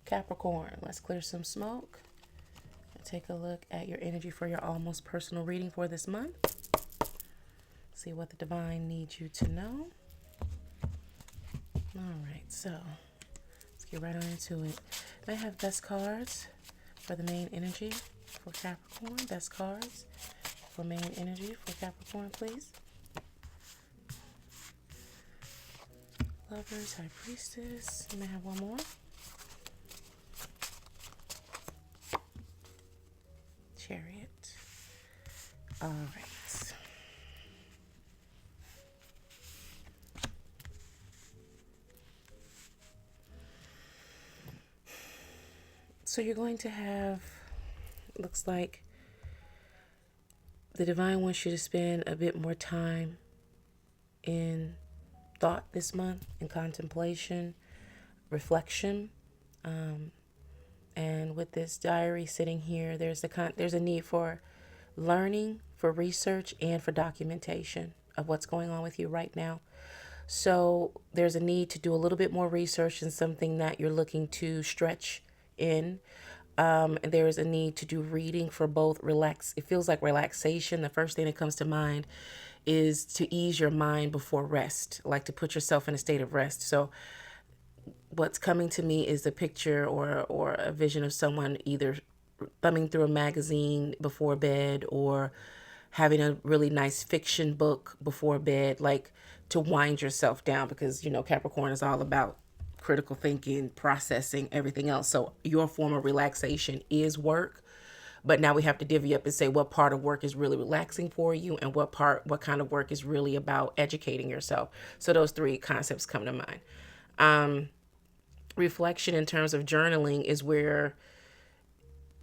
Capricorn, let's clear some smoke and take a look at your energy for your almost personal reading for this month. See what the divine needs you to know. All right, so let's get right on into it. May I have best cards for the main energy for Capricorn? Best cards for main energy for Capricorn, please. Lovers, High Priestess. You may have one more. Chariot. All right. So you're going to have, looks like the divine wants you to spend a bit more time in thought this month, in contemplation, reflection. And with this diary sitting here, there's a need for learning, for research, and for documentation of what's going on with you right now. So there's a need to do a little bit more research in something that you're looking to stretch in. There is a need to do reading for both it feels like relaxation. The first thing that comes to mind is to ease your mind before rest, like to put yourself in a state of rest. So what's coming to me is a picture or a vision of someone either thumbing through a magazine before bed or having a really nice fiction book before bed, like to wind yourself down, because, Capricorn is all about critical thinking, processing, everything else. So your form of relaxation is work. But now we have to divvy up and say what part of work is really relaxing for you and what kind of work is really about educating yourself. So those three concepts come to mind. Reflection in terms of journaling is where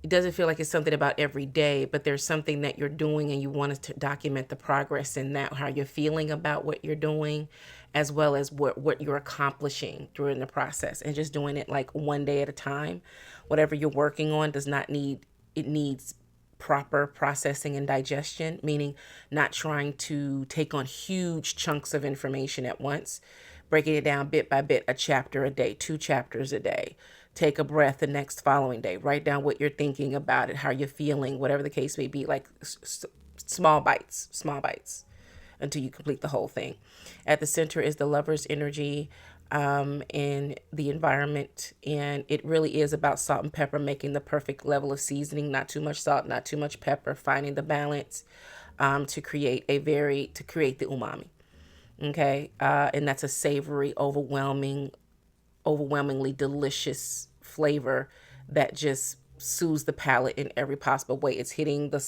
it doesn't feel like it's something about every day, but there's something that you're doing and you want to document the progress in that, how you're feeling about what you're doing, as well as what you're accomplishing during the process, and just doing it like one day at a time. Whatever you're working on it needs proper processing and digestion, meaning not trying to take on huge chunks of information at once, breaking it down bit by bit, a chapter a day, 2 chapters a day. Take a breath the next following day. Write down what you're thinking about it, how you're feeling, whatever the case may be, like small bites until you complete the whole thing. At the center is the lover's energy and the environment. And it really is about salt and pepper, making the perfect level of seasoning, not too much salt, not too much pepper, finding the balance to create the umami. Okay. And that's a savory, overwhelmingly delicious flavor that just soothes the palate in every possible way. It's hitting the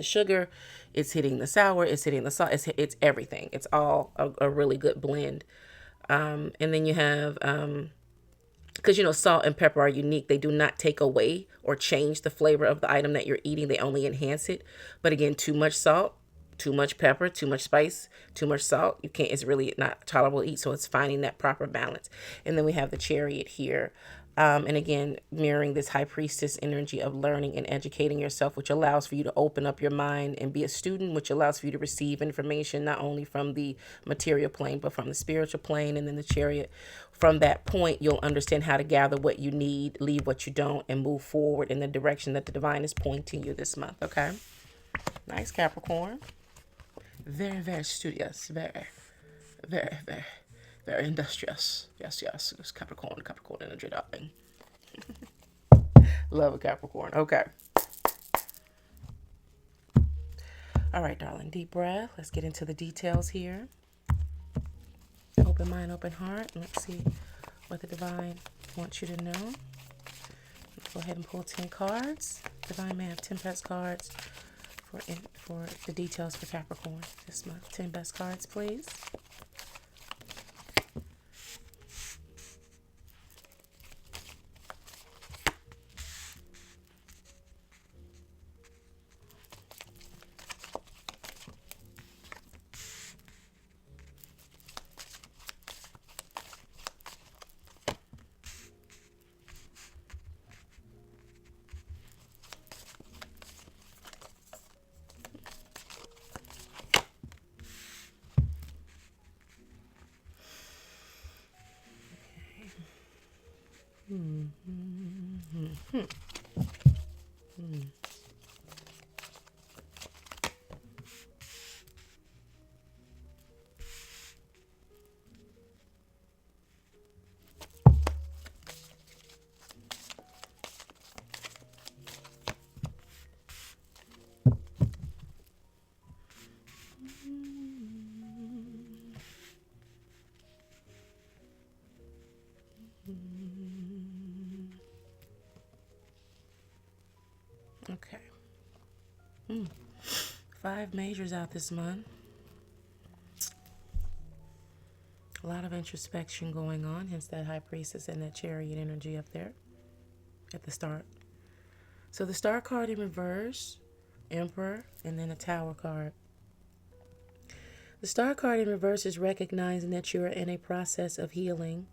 sugar, it's hitting the sour, it's hitting the salt, it's everything. It's all a really good blend. And then you have because salt and pepper are unique. They do not take away or change the flavor of the item that you're eating. They only enhance it. But again, too much salt, too much pepper, too much spice, too much salt, it's really not tolerable to eat. So it's finding that proper balance. And then we have the chariot here. And again, mirroring this high priestess energy of learning and educating yourself, which allows for you to open up your mind and be a student, which allows for you to receive information not only from the material plane, but from the spiritual plane. And then the chariot, from that point, you'll understand how to gather what you need, leave what you don't, and move forward in the direction that the divine is pointing you this month. Okay. Nice, Capricorn. Very, very studious. Very, very, very, very industrious. Yes. It's Capricorn energy, darling. Love a Capricorn. Okay. All right, darling. Deep breath. Let's get into the details here. Open mind, open heart. Let's see what the divine wants you to know. Let's go ahead and pull 10 cards. Divine may have 10 best cards for the details for Capricorn this month. 10 best cards, please. Hmm. Hmm. Hmm. Okay. Hmm. 5 majors out this month. A lot of introspection going on, hence that high priestess and that chariot energy up there at the start. So the star card in reverse, emperor, and then a tower card. The star card in reverse is recognizing that you're in a process of healing.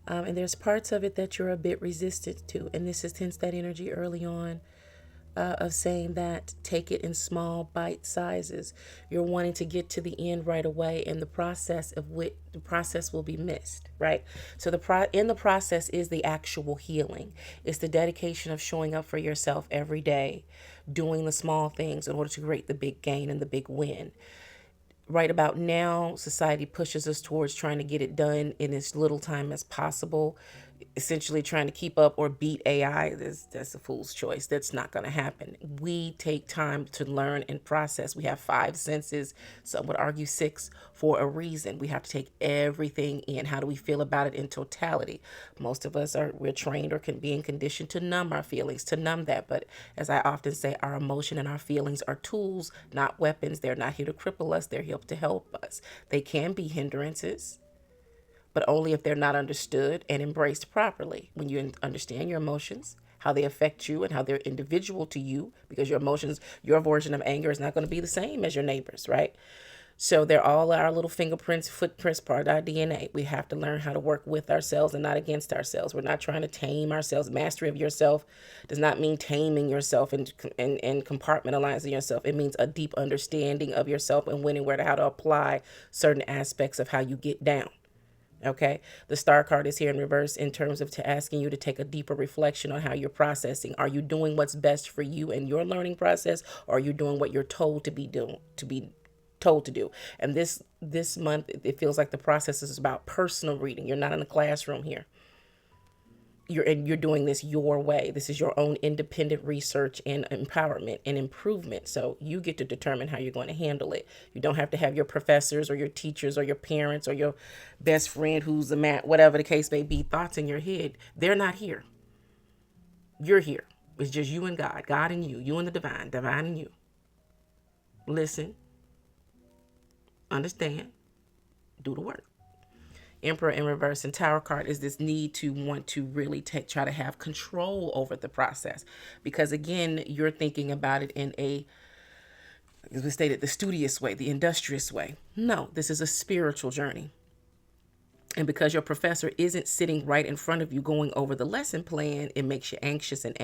And there's parts of it that you're a bit resistant to. And this is hence that energy early on of saying that take it in small bite sizes. You're wanting to get to the end right away, and the process of which the process will be missed, right? So in the process is the actual healing. It's the dedication of showing up for yourself every day, doing the small things in order to create the big gain and the big win. Right about now, society pushes us towards trying to get it done in as little time as possible, essentially trying to keep up or beat AI. That's a fool's choice. That's not going to happen. We take time to learn and process. We have 5 senses, some would argue 6, for a reason. We have to take everything in. How do we feel about it in totality? Most of us we're trained or can be in condition to numb our feelings, to numb that. But as I often say, our emotion and our feelings are tools, not weapons. They're not here to cripple us. They're here to help us. They can be hindrances, but only if they're not understood and embraced properly. When you understand your emotions, how they affect you, and how they're individual to you, because your emotions, your version of anger is not going to be the same as your neighbor's, right? So they're all our little fingerprints, footprints, part of our DNA. We have to learn how to work with ourselves and not against ourselves. We're not trying to tame ourselves. Mastery of yourself does not mean taming yourself and compartmentalizing yourself. It means a deep understanding of yourself and winning where to how to apply certain aspects of how you get down. Okay. The star card is here in reverse in terms of to asking you to take a deeper reflection on how you're processing. Are you doing what's best for you and your learning process, or are you doing what you're told to be doing, to be told to do? And this month, it feels like the process is about personal reading. You're not in the classroom here. You're doing this your way. This is your own independent research and empowerment and improvement. So you get to determine how you're going to handle it. You don't have to have your professors or your teachers or your parents or your best friend who's a man, whatever the case may be, thoughts in your head. They're not here. You're here. It's just you and God, God and you and the divine, divine and you. Listen, understand, do the work. Emperor in reverse and tower card is this need to want to really try to have control over the process, because again, you're thinking about it in a, as we stated, the studious way, the industrious way. No, this is a spiritual journey. And because your professor isn't sitting right in front of you going over the lesson plan, it makes you anxious and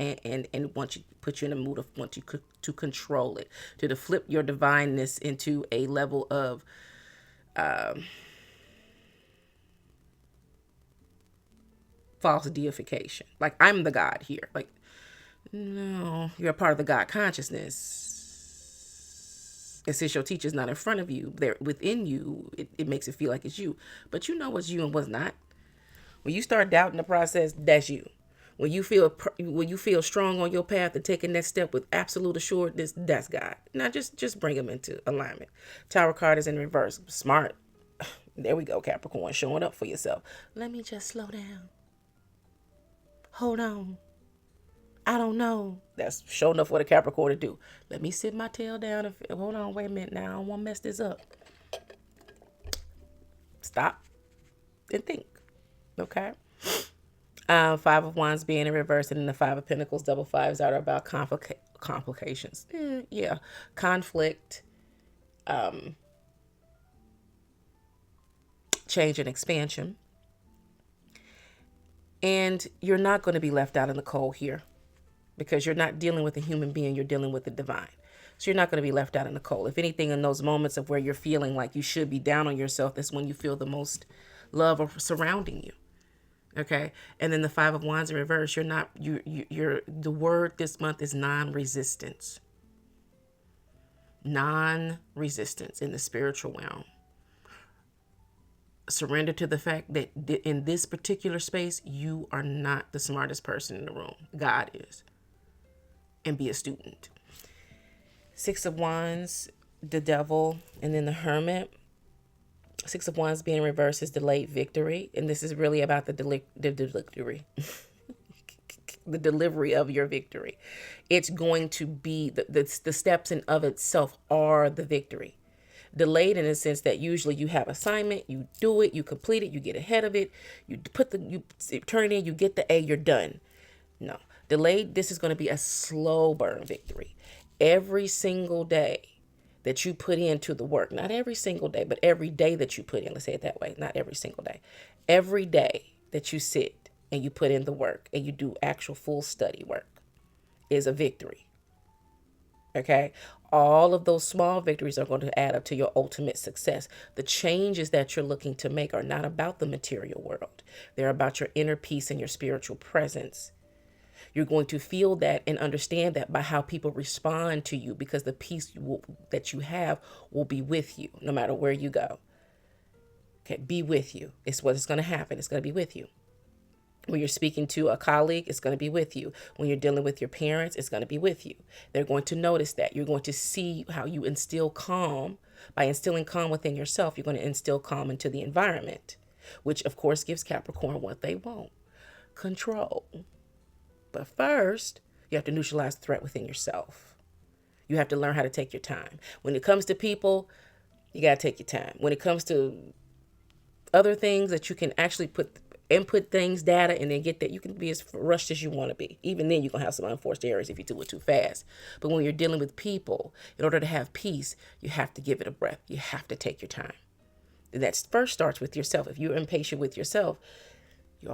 wants you, put you in a mood of want you to control it, to flip your divineness into a level of false deification. Like, I'm the God here. Like, no, you're a part of the God consciousness. And since your teacher's not in front of you, they're within you, it makes it feel like it's you. But you know what's you and what's not. When you start doubting the process, that's you. When you feel strong on your path and taking that step with absolute assuredness, that's God. Now just bring them into alignment. Tower card is in reverse. Smart. There we go, Capricorn, showing up for yourself. Let me just slow down. Hold on. I don't know. That's showing up for the Capricorn to do. Let me sit my tail down and hold on, wait a minute now. I don't want to mess this up. Stop and think. Okay. 5 of Wands being in reverse, and then the 5 of Pentacles, double fives are about complications. Yeah. Conflict, change and expansion. And you're not going to be left out in the cold here, because you're not dealing with a human being, you're dealing with the divine. So you're not going to be left out in the cold. If anything, in those moments of where you're feeling like you should be down on yourself, that's when you feel the most love surrounding you. Okay. And then the Five of Wands in reverse, you're the word this month is non-resistance. Non-resistance in the spiritual realm. Surrender to the fact that in this particular space, you are not the smartest person in the room. God is. And be a student. Six of Wands, the Devil, and then the Hermit. Six of Wands being reversed is delayed victory. And this is really about the delivery. The delivery of your victory. It's going to be, the steps in of itself are the victory. Delayed in the sense that usually you have assignment, you do it, you complete it, you get ahead of it, you turn it in, you get the A, you're done. No. Delayed, this is going to be a slow burn victory. Every single day that you put into the work, not every single day, but every day that you put in, let's say it that way, not every single day. Every day that you sit and you put in the work and you do actual full study work is a victory. Okay? All of those small victories are going to add up to your ultimate success. The changes that you're looking to make are not about the material world. They're about your inner peace and your spiritual presence. You're going to feel that and understand that by how people respond to you, because the peace that you have will be with you no matter where you go. Okay, be with you. It's what is going to happen. It's going to be with you. When you're speaking to a colleague, it's going to be with you. When you're dealing with your parents, it's going to be with you. They're going to notice that. You're going to see how you instill calm. By instilling calm within yourself, you're going to instill calm into the environment, which of course gives Capricorn what they want: control. But first, you have to neutralize the threat within yourself. You have to learn how to take your time. When it comes to people, you got to take your time. When it comes to other things that you can actually input things, data, and then get that, you can be as rushed as you want to be. Even then, you're going to have some unforced errors if you do it too fast. But when you're dealing with people, in order to have peace, you have to give it a breath. You have to take your time. And that first starts with yourself. If you're impatient with yourself, it's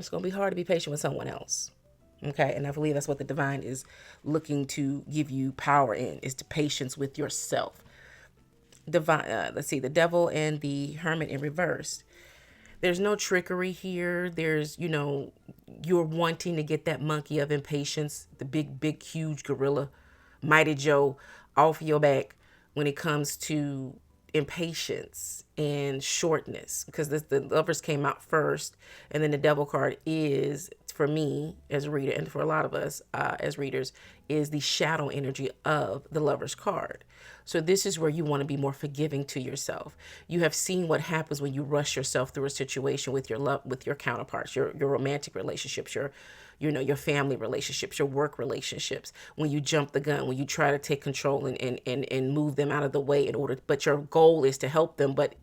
going to be hard to be patient with someone else. Okay, and I believe that's what the divine is looking to give you power in, is to patience with yourself. Let's see, the Devil and the Hermit in reverse. There's no trickery here. There's, you're wanting to get that monkey of impatience, the big, huge gorilla, Mighty Joe, off your back when it comes to impatience and shortness, because the Lovers came out first, and then the Devil card is, for me as a reader, and for a lot of us as readers, is the shadow energy of the Lovers card. So this is where you want to be more forgiving to yourself. You have seen what happens when you rush yourself through a situation with your counterparts, your romantic relationships, your family relationships, your work relationships. When you jump the gun, when you try to take control and move them out of the way but your goal is to help them, but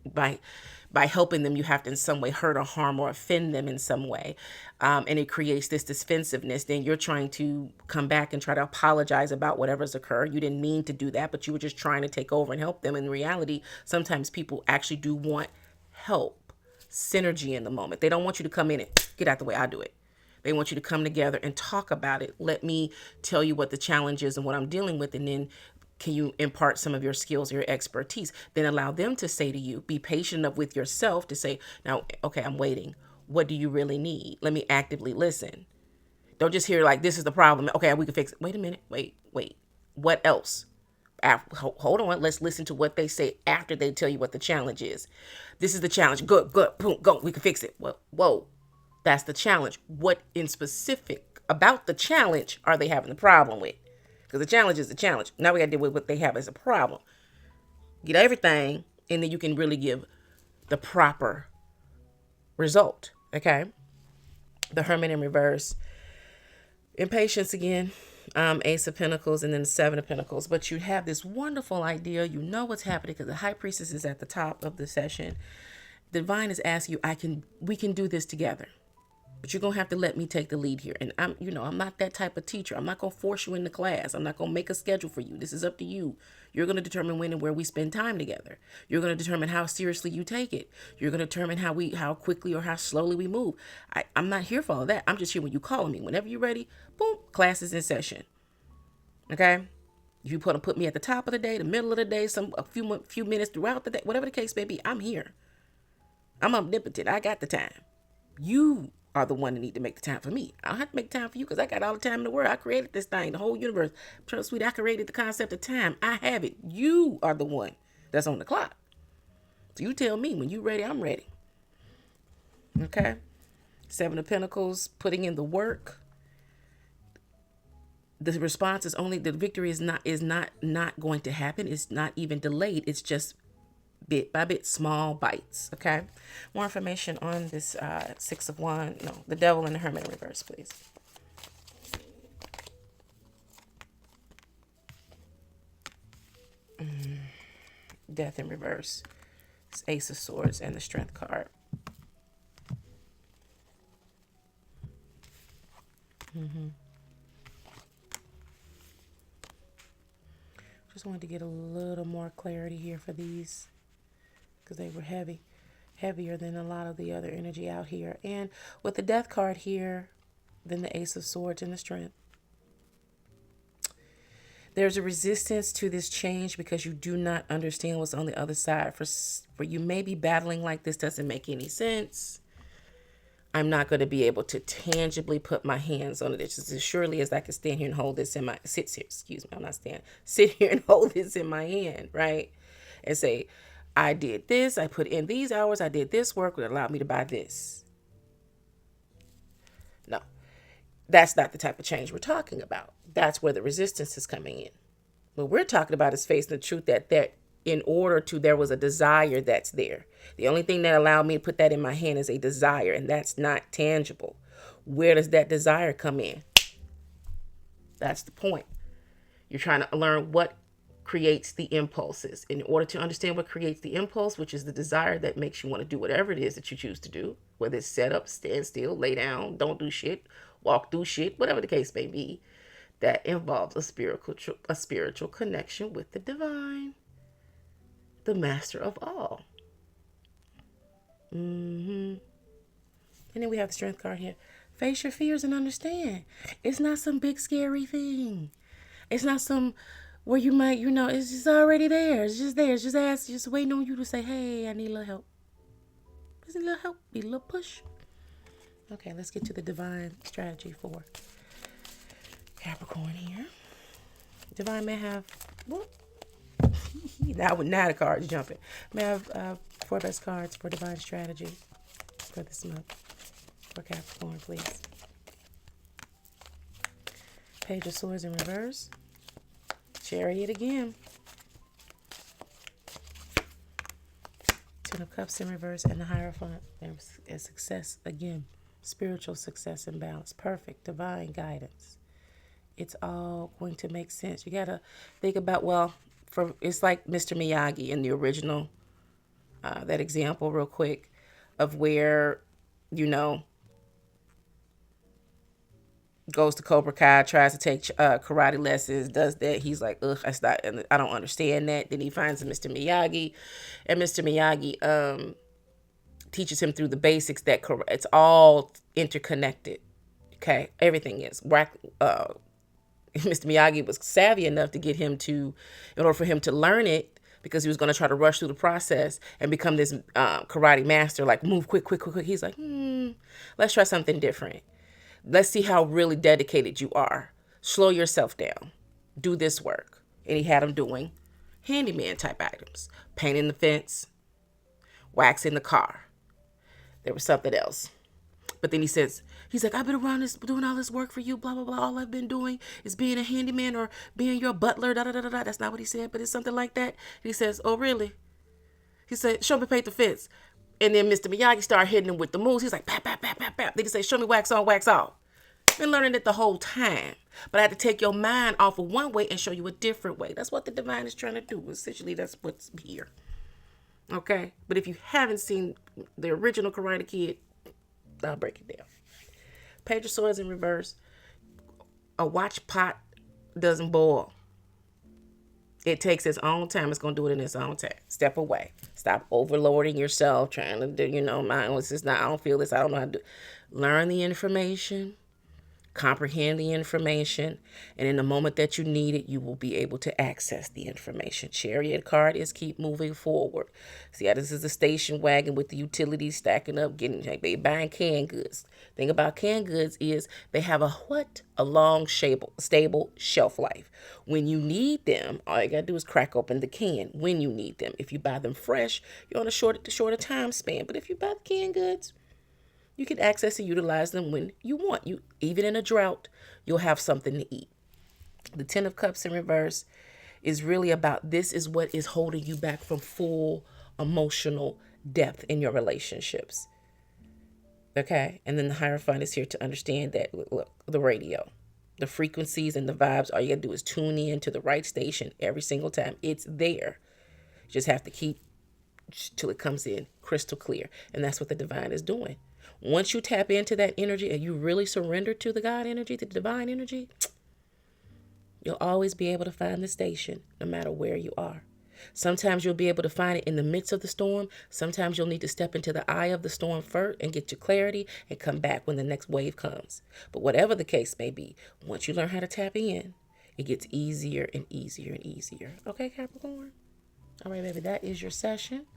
by helping them, you have to in some way hurt or harm or offend them in some way. And it creates this defensiveness. Then you're trying to come back and try to apologize about whatever's occurred. You didn't mean to do that, but you were just trying to take over and help them. In reality, sometimes people actually do want help, synergy in the moment. They don't want you to come in and get out the way, I do it. They want you to come together and talk about it. Let me tell you what the challenge is and what I'm dealing with, and then can you impart some of your skills, your expertise? Then allow them to say to you, be patient enough with yourself to say, now, okay, I'm waiting. What do you really need? Let me actively listen. Don't just hear like, this is the problem. Okay, we can fix it. Wait a minute. Wait. What else? Hold on. Let's listen to what they say after they tell you what the challenge is. This is the challenge. Good. Boom, go. We can fix it. Well, whoa. That's the challenge. What in specific about the challenge are they having the problem with? Because the challenge is the challenge. Now we got to deal with what they have as a problem. Get everything, and then you can really give the proper result. Okay? The Hermit in reverse. Impatience again. Ace of Pentacles, and then the Seven of Pentacles. But you have this wonderful idea. You know what's happening because the High Priestess is at the top of the session. The Divine is asking you, we can do this together. But you're going to have to let me take the lead here. And I'm not that type of teacher. I'm not going to force you into class. I'm not going to make a schedule for you. This is up to you. You're going to determine when and where we spend time together. You're going to determine how seriously you take it. You're going to determine how quickly or how slowly we move. I'm not here for all that. I'm just here when you call me. Whenever you're ready, boom, class is in session. Okay? If you put me at the top of the day, the middle of the day, a few minutes throughout the day, whatever the case may be, I'm here. I'm omnipotent. I got the time. You are the one that need to make the time for me. I don't have to make time for you because I got all the time in the world. I created this thing, the whole universe. Trust sweet, I created the concept of time. I have it. You are the one that's on the clock. So you tell me when you ready, I'm ready. Okay? Seven of Pentacles, putting in the work. The response is only, the victory is not going to happen. It's not even delayed. It's just bit by bit, small bites. Okay. More information on this Six of Wands. No, the Devil and the Hermit in reverse, please. Death in reverse. It's Ace of Swords and the Strength card. Just wanted to get a little more clarity here for these because they were heavier than a lot of the other energy out here. And with the Death card here, then the Ace of Swords and the Strength. There's a resistance to this change because you do not understand what's on the other side. For you may be battling like this doesn't make any sense. I'm not going to be able to tangibly put my hands on it just as surely as I can stand here and hold this in my, sit here and hold this in my hand, right? And say, I did this, I put in these hours, I did this work that allowed me to buy this. No, that's not the type of change we're talking about. That's where the resistance is coming in. What we're talking about is facing the truth that there was a desire that's there. The only thing that allowed me to put that in my hand is a desire, and that's not tangible. Where does that desire come in? That's the point. You're trying to learn what creates the impulses. In order to understand what creates the impulse, which is the desire that makes you want to do whatever it is that you choose to do, whether it's set up, stand still, lay down, don't do shit, walk through shit, whatever the case may be, that involves a spiritual connection with the divine, the master of all. And then we have the Strength card here. Face your fears and understand. It's not some big scary thing. It's not some where you might, it's just already there. It's just there. It's just waiting on you to say, hey, I need a little help. Just a little help. Need a little push. Okay, let's get to the divine strategy for Capricorn here. Divine may have, whoop. Now the cards jumping. May have 4 best cards for divine strategy for this month for Capricorn, please. Page of Swords in reverse. Chariot again. Ten of Cups in reverse and the Hierophant. There's success again. Spiritual success and balance. Perfect divine guidance. It's all going to make sense. You gotta think about, it's like Mr. Miyagi in the original, that example real quick of where, goes to Cobra Kai, tries to take karate lessons, does that. He's like, ugh, I don't understand that. Then he finds Mr. Miyagi, and Mr. Miyagi teaches him through the basics that it's all interconnected. Okay, everything is. Mr. Miyagi was savvy enough to get him in order for him to learn it, because he was going to try to rush through the process and become this karate master, like move quick. He's like, let's try something different. Let's see how really dedicated you are. Slow yourself down. Do this work. And he had him doing handyman type items. Painting the fence, waxing the car. There was something else. But then he's like, I've been around this, doing all this work for you, blah, blah, blah. All I've been doing is being a handyman or being your butler, da, da, da, da, da. That's not what he said, but it's something like that. And he says, oh, really? He said, show me paint the fence. And then Mr. Miyagi started hitting him with the moves. He's like, pap, pap, pap, pap, pap. Then he said, show me wax on, wax off. Been learning it the whole time. But I had to take your mind off of one way and show you a different way. That's what the divine is trying to do. Essentially, that's what's here. Okay? But if you haven't seen the original Karate Kid, I'll break it down. Page of Swords in reverse. A watch pot doesn't boil. It takes its own time. It's going to do it in its own time. Step away. Stop overloading yourself, trying to do, mine was just not, I don't feel this, I don't know how to do. Learn the information. comprehend the information, and in the moment that you need it, you will be able to access the information. Chariot card is keep moving forward. See how this is a station wagon with the utilities stacking up, getting like they buying canned goods. Thing about canned goods is they have a what? A long, stable shelf life. When you need them, all you gotta do is crack open the can when you need them. If you buy them fresh, you're on a shorter time span. But if you buy the canned goods, you can access and utilize them when you want. You even in a drought, you'll have something to eat. The Ten of Cups in reverse is really about this is what is holding you back from full emotional depth in your relationships. Okay? And then the Hierophant is here to understand that, look, the radio, the frequencies and the vibes, all you gotta do is tune in to the right station every single time. It's there. You just have to keep till it comes in crystal clear. And that's what the divine is doing. Once you tap into that energy and you really surrender to the God energy, the divine energy, you'll always be able to find the station no matter where you are. Sometimes you'll be able to find it in the midst of the storm. Sometimes you'll need to step into the eye of the storm first and get your clarity and come back when the next wave comes. But whatever the case may be, once you learn how to tap in, it gets easier and easier and easier. Okay, Capricorn? All right, baby, that is your session.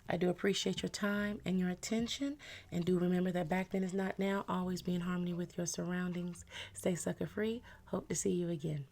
I do appreciate your time and your attention. And do remember that back then is not now. Always be in harmony with your surroundings. Stay sucker free. Hope to see you again.